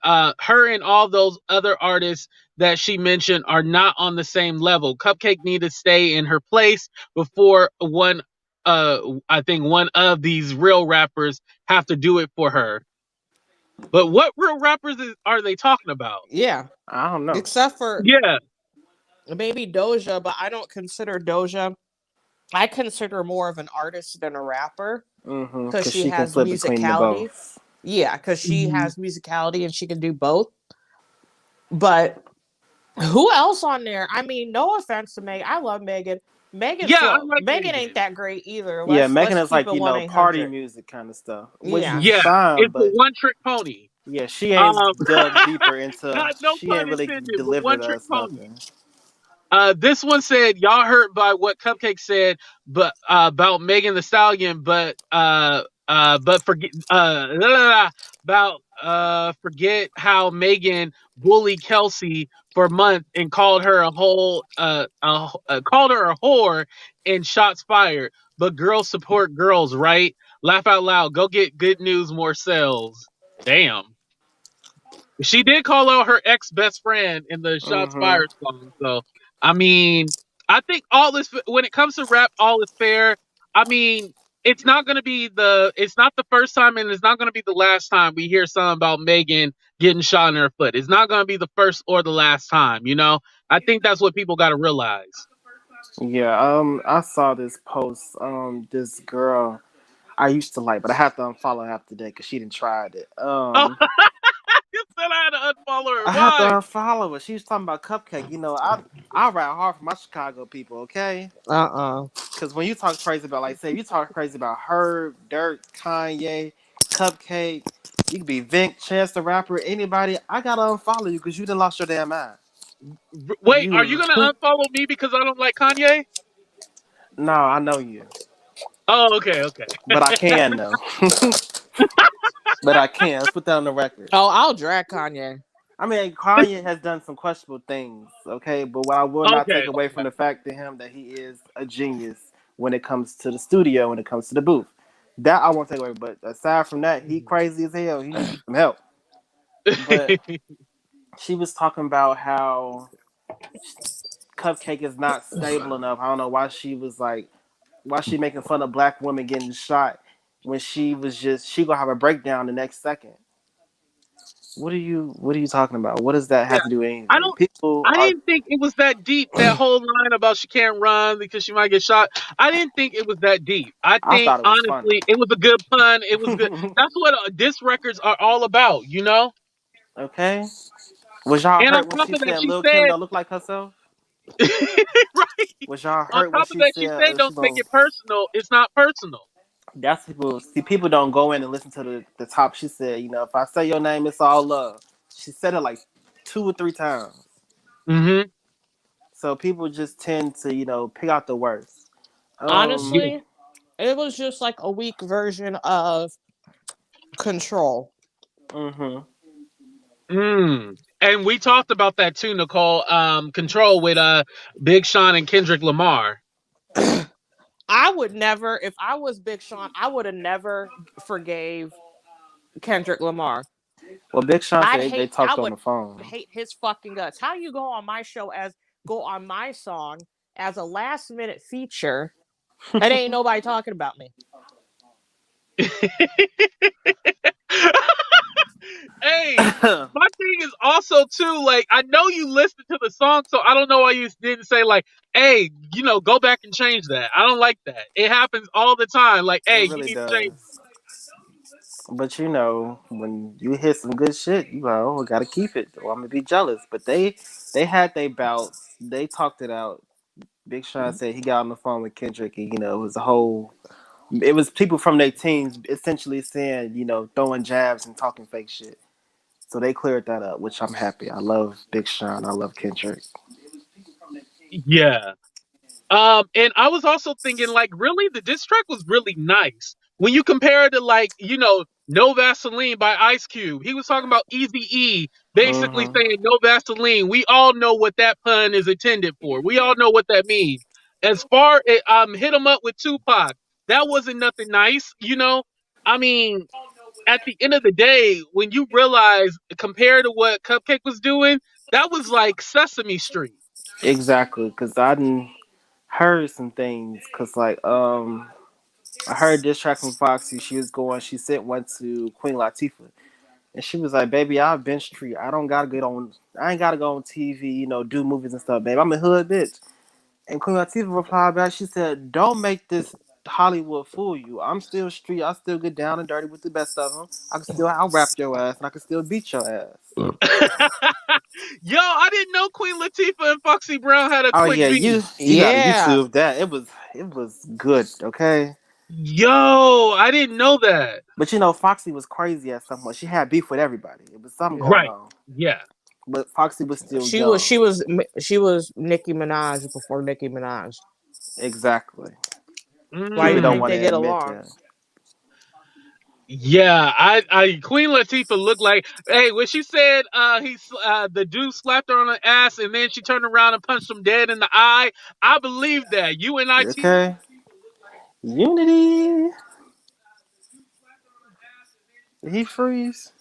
all those other artists that she mentioned are not on the same level. Cupcakke need to stay in her place before one. I think one of these real rappers have to do it for her. But what real rappers are they talking about? Yeah, I don't know. except for Yeah, maybe Doja, but I don't consider Doja. I consider her more of an artist than a rapper Mm-hmm. because Because she she can has flip between the musicality. both. Yeah, because she Mhm. has musicality and she can do both. But who else on there? I mean, no offense to Megan. I love Megan. Yeah, I like Megan ain't Megan. that great either. Yeah, Let's Megan is keep like, it one eight party hundred. music kind of stuff, which Yeah. is Yeah, fine, it's a but one trick pony. yeah, she ain't Um, dug deeper into, not no she pun ain't really intended, but one delivered trick us pony. nothing. This one said y'all hurt by what Cupcakke said, but about Megan the Stallion, but forget about forget how Megan bullied Kelsey for months and called her a whole called her a whore and shots fired. But girls support girls, right? Laugh out loud. Go get good news, more sales. Damn. She did call out her ex best friend in the Shots Mm-hmm. Fired song. So, I mean, I think all this, when it comes to rap, all is fair. I mean, it's not the first time and it's not going to be the last time we hear something about Megan getting shot in her foot. It's not going to be the first or the last time, you know? I think that's what people got to realize. Yeah, I saw this post. This girl I used to like, but I have to unfollow her after that because she didn't tried it. Oh, you said I had to unfollow her. I have to Why? unfollow her. She was talking about Cupcakke. I ride hard for my Chicago people, okay? Uh-uh. Because when you talk crazy about, like, say, you talk crazy about her, Dirt, Kanye, Cupcakke, you could be Vink, Chance the Rapper, anybody. I gotta unfollow you because you done lost your damn mind. Wait, are you You, going to unfollow me because I don't like Kanye? no, I know you, Oh, okay, okay. but I can though. But I can. Let's put that on the record. Oh, I'll drag Kanye. I mean, Kanye has done some questionable things, okay, but what I will not Okay, take away from the fact to him that he is a genius when it comes to the studio, when it comes to the booth. That I won't take away. But aside from that, he crazy as hell. He needs some help. But okay. she was talking about how Cupcakke is not stable enough. I don't know why she was like, why she making fun of black women getting shot when she gonna have a breakdown the next second. What are you talking about? What does that Yeah, have to do with I anything? don't. People I are. didn't think it was that deep. That whole line about she can't run because she might get shot. I didn't think it was that deep. I I think thought it was funny. honestly, it was a good pun. It was good. That's what diss records are all about, you know. Okay. Was y'all And on hurt when top she of that, said she Lil Kim said, don't look like herself? right. Was y'all On hurt when top of she that, she said said, she "Don't take gonna? it personal. It's not personal." That's people. See, people don't go in and listen to the top. She said, if I say your name, it's all love. She said it like 2 or 3 times. Mm-hmm. So people just tend to pick out the worst. Um. Honestly, it was just like a weak version of Control. Mhm. Mm. And we talked about that too, Nicole. Control with Big Sean and Kendrick Lamar. I would never, if I was Big Sean, I would have never forgave Kendrick Lamar. Well, Big Sean said they I talked on would the phone. hate his fucking guts. How you go on my song as a last minute feature and ain't nobody talking about me? Hey, my thing is also too, like, I know you listened to the song, so I don't know why you didn't say like, hey, go back and change that. I don't like that. It happens all the time. Like, It hey, you really need to change. does. But you know, when you hit some good shit, you know, gotta keep it, or I'm gonna be jealous. But they had their bouts. They talked it out. Big Sean said he got on the phone with Kendrick, and you know, it was a whole. It was people from their teams essentially saying, you know, throwing jabs and talking fake shit. So they cleared that up, which I'm happy. I love Big Sean. I love Kendrick. Yeah. And I was also thinking, like, really, the diss track was really nice. When you compare it to, like, No Vaseline by Ice Cube, he was talking about Easy E, basically Mm-hmm. saying no Vaseline. We all know what that pun is intended for. We all know what that means. As far as hit him up with Tupac, that wasn't nothing nice. I mean, at the end of the day, when you realize compared to what Cupcake was doing, that was like Sesame Street. Exactly, because I done heard some things. Cause like I heard this track from Foxy. She was going. She sent one to Queen Latifah, and she was like, "Baby, I've been street. I don't gotta get on. I ain't gotta go on TV. You know, do movies and stuff, babe. I'm a hood bitch." And Queen Latifah replied back. She said, "Don't make this Hollywood fool you. I'm still street. I still get down and dirty with the best of them. I'll rap your ass, and I can still beat your ass." Yo, I didn't know Queen Latifah and Foxy Brown had a Oh quick yeah, beef. you got to Yeah. YouTube that. It was good. Okay. Yo, I didn't know that. But you know, Foxy was crazy at some point. She had beef with everybody. It was something Yeah. going Right. on. Yeah. But Foxy was still She was young. she was she was Nicki Minaj before Nicki Minaj. Exactly. Why People you don't think want Mm. to they get admit along? that. Yeah, Queen Latifah looked like, hey, when she said the dude slapped her on the ass and then she turned around and punched him dead in the eye. I believe that. UNIT. Okay. Unity. Did he freeze?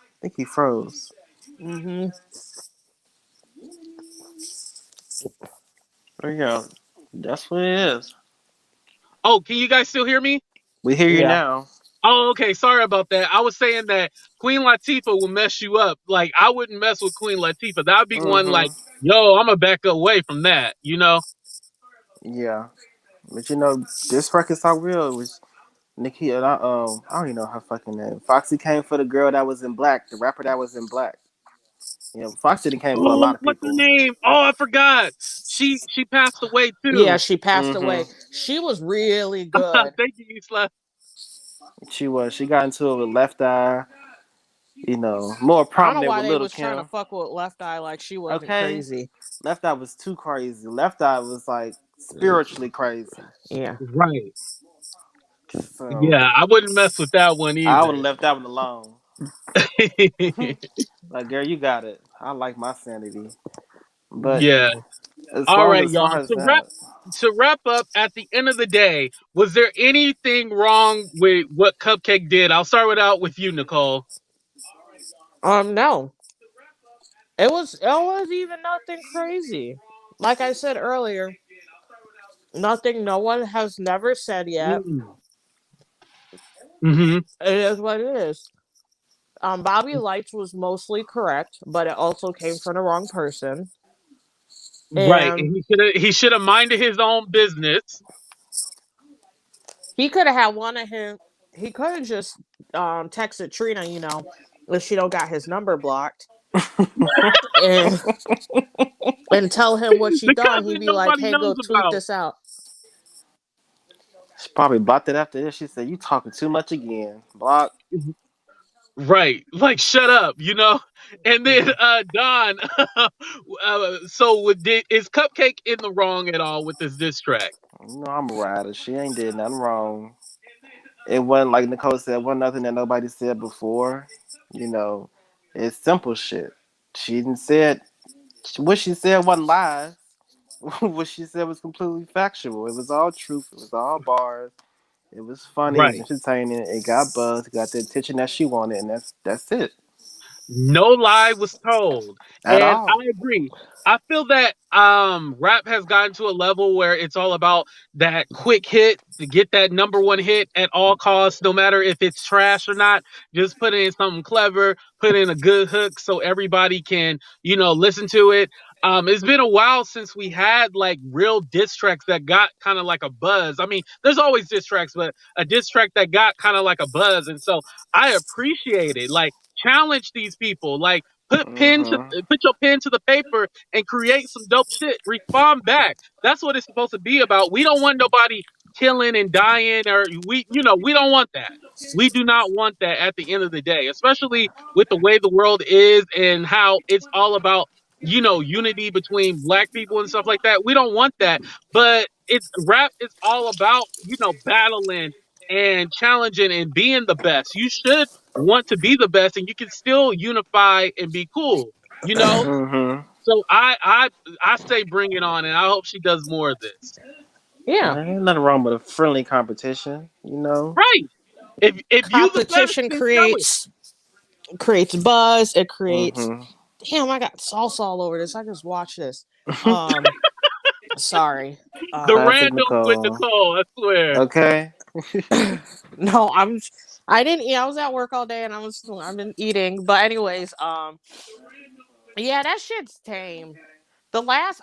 I think he froze. Hmm. There you go. That's what it is. Oh, can you guys still hear me? We hear you Yeah. now. Oh, okay. Sorry about that. I was saying that Queen Latifah will mess you up. Like, I wouldn't mess with Queen Latifah. That would be one like, Mm-hmm. yo, I'm gonna back away from that. Yeah. But you know, this record so real. It was Nikki and I don't even know her fucking name. Foxy came for the girl that was in black, the rapper that was in black. You know, Foxy done came for a Oh, lot of what's her people. name? Oh, I forgot. She passed away Yeah, too. she passed away. Mm-hmm. She was really good. Thank you, Isla. She was. She got into it with Left Eye. You know, more I don't know prominent why with they Little was trying to Kim. fuck with Left Eye like she wasn't Okay, crazy. Left Eye was too crazy. Left Eye was like spiritually crazy. Yeah. Right. So Yeah, I wouldn't mess with that one I would have either. left that one alone. Like, girl, you got it. I like my sanity. But Yeah. as All long right, as y'all. far as that, To wrap up, at the end of the day, was there anything wrong with what Cupcake did? I'll start out with you, Nicole. No. It was even nothing crazy. Like I said earlier, nothing no one has never said yet. Mm. Hmm. It is what it is. Bobbylytes was mostly correct, but it also came from the wrong person. Right. And And he should have minded his own business. he could have had one of him. He could have just texted Trina, if she don't got his number blocked, and tell him what she The done. He'd cousin be like, nobody "Hey, knows go tweet about. this out." she probably blocked it after this. She said, "You talking too much again." Block. Right. Like, shut up. And then Don, is Cupcake in the wrong at all with this diss track? You know I'm a rider. She ain't did nothing wrong. It wasn't like Nicole said. Wasn't nothing that nobody said before. You know, it's simple shit. She didn't said what she said wasn't lies. What she said was completely factual. It was all truth. It was all bars. It was funny. It was Right. entertaining. It got buzz. It got the attention that she wanted, and that's it. No lie was told. At And I all. agree. I feel that rap has gotten to a level where it's all about that quick hit to get that number one hit at all costs, no matter if it's trash or not. Just put in something clever, put in a good hook so everybody can listen to it. It's been a while since we had like real diss tracks that got kind of like a buzz. I mean, there's always diss tracks, but a diss track that got kind of like a buzz. And so I appreciate it. Like challenge these people. Like Mm-hmm. put your pen to the paper and create some dope shit. Respond back. That's what it's supposed to be about. We don't want nobody killing and dying, or we don't want that. We do not want that at the end of the day, especially with the way the world is and how it's all about unity between black people and stuff like that. We don't want that. But it's rap is all about, battling and challenging and being the best. You should want to be the best and you can still unify and be cool, you know? Mm-hmm. So I say bring it on, and I hope she does more of this. Yeah. Ain't nothing wrong with a friendly competition, you know. Right. If you the best, Competition then show it. creates buzz. It creates. Mm-hmm. Damn, I got salsa all over this. I just watched this. Sorry. The Classic random with Nicole. Nicole, I swear. Okay. No, I didn't eat. I was at work all day and I've been eating. But anyways, yeah, that shit's tame.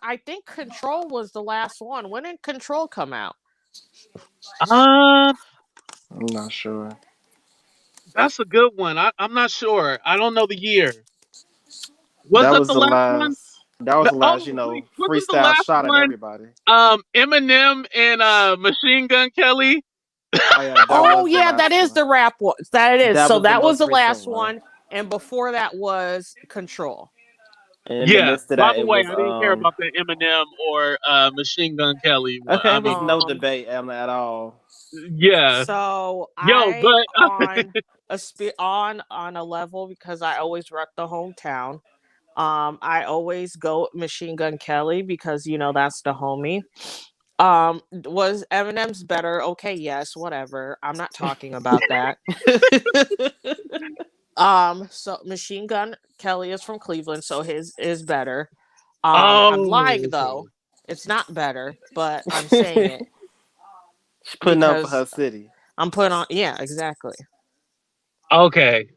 I think Control was the last one. When did Control come out? Um, I'm not sure. that's a good one. I'm not sure. I don't know the year. Was That that was the the last one? last. That was the last, Wait, wasn't the freestyle last shot at one everybody. Eminem and Machine Gun Kelly? Oh yeah. Oh yeah, that is the rap one. That it is. So that was the most last recent one, and before that was Control. And in the Yeah. midst of By that, the it way, was I didn't care about the Eminem or Machine Gun Kelly one. okay. I It was mean, no debate at all. yeah. So Yo, I but on a level because I always wreck the hometown. I always go Machine Gun Kelly because that's the homie. Was Eminem's better? Okay, yes, whatever. I'm not talking about that. So Machine Gun Kelly is from Cleveland, so his is better. I'm lying though. It's not better, but I'm saying it. She's putting up for because her city. I'm putting on. Yeah, exactly. okay.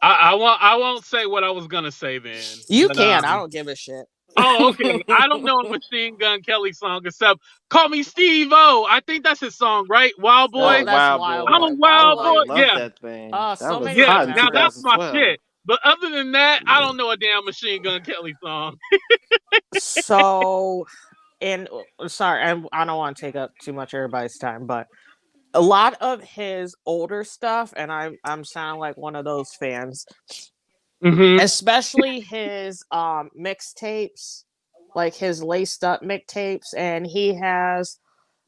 I won't say what I was gonna say then. You But, can. I don't give a shit. Oh, okay. I don't know a Machine Gun Kelly song except "Call Me Steve O." I think that's his song, right? Wild Boy. No, that's Wild Wild Boy. I'm Boy. a Wild wild Boy. boy. I love Yeah, that thing. So That was many yeah. hot in Now that's my 2012. shit. But other than that, I don't know a damn Machine Gun Kelly song. So, and sorry, I don't want to take up too much of everybody's time, but a lot of his older stuff, and I'm sounding like one of those fans, especially his mixtapes, like his laced up mixtapes, and he has.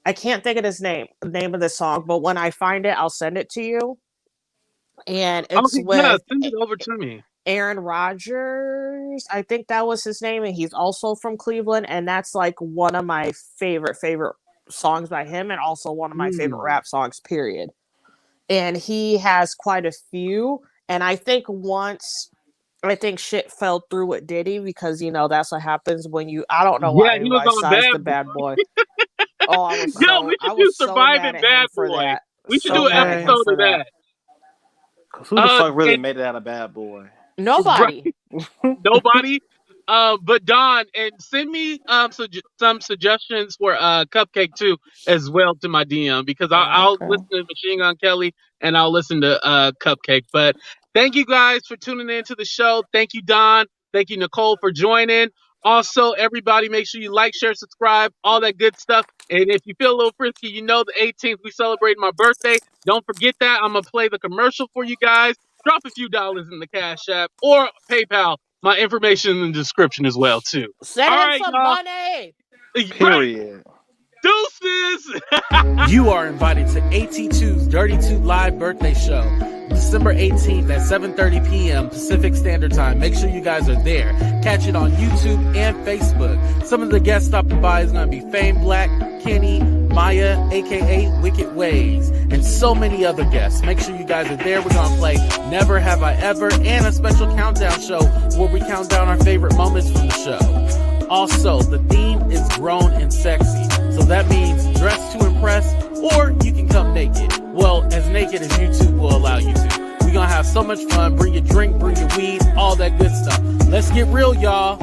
I can't think of the name of the song, but when I find it, I'll send it to you. And it's Okay, yeah, with send it over to me. Aaron Rodgers. I think that was his name, and he's also from Cleveland. And that's like one of my favorite songs by him, and also one of my favorite rap songs, period. And he has quite a few. And I think shit fell through with Diddy because that's what happens when I don't know why Yeah, he was everybody on sized Bad the Boy. Bad Boy. Oh, Yo, we I should do was so Surviving mad at Bad him for Boy. that. We should So do an mad at him episode for of that. Who the fuck really And made it out of Bad Boy? Nobody. nobody. But Don, and send me some suggestions for Cupcakke too as well to my DM because I'll Okay. listen to Machine Gun Kelly and I'll listen to Cupcakke. But thank you guys for tuning in to the show. Thank you, Don. Thank you, Nicole, for joining. Also, everybody, make sure you like, share, subscribe, all that good stuff. And if you feel a little frisky, the 18th we celebrate my birthday. Don't forget that. I'm gonna play the commercial for you guys. Drop a few dollars in the Cash App or PayPal. My information in the description as well, too. Send All him right, some y'all. money. Period. Deuces. You are invited to AT2's Dirty 2 live birthday show, December 18th at 7:30 p.m. Pacific Standard Time. Make sure you guys are there. Catch it on YouTube and Facebook. Some of the guests stopping by is going to be Fame Black, Kenny, Maya, aka Wicked Ways, and so many other guests. Make sure you guys are there. We're going to play Never Have I Ever and a special countdown show where we count down our favorite moments from the show. Also, the theme is grown and sexy. So that means dress to impress, or you can come naked. Well, as naked as YouTube will allow you to. We're going to have so much fun. Bring your drink, bring your weed, all that good stuff. Let's get real, y'all.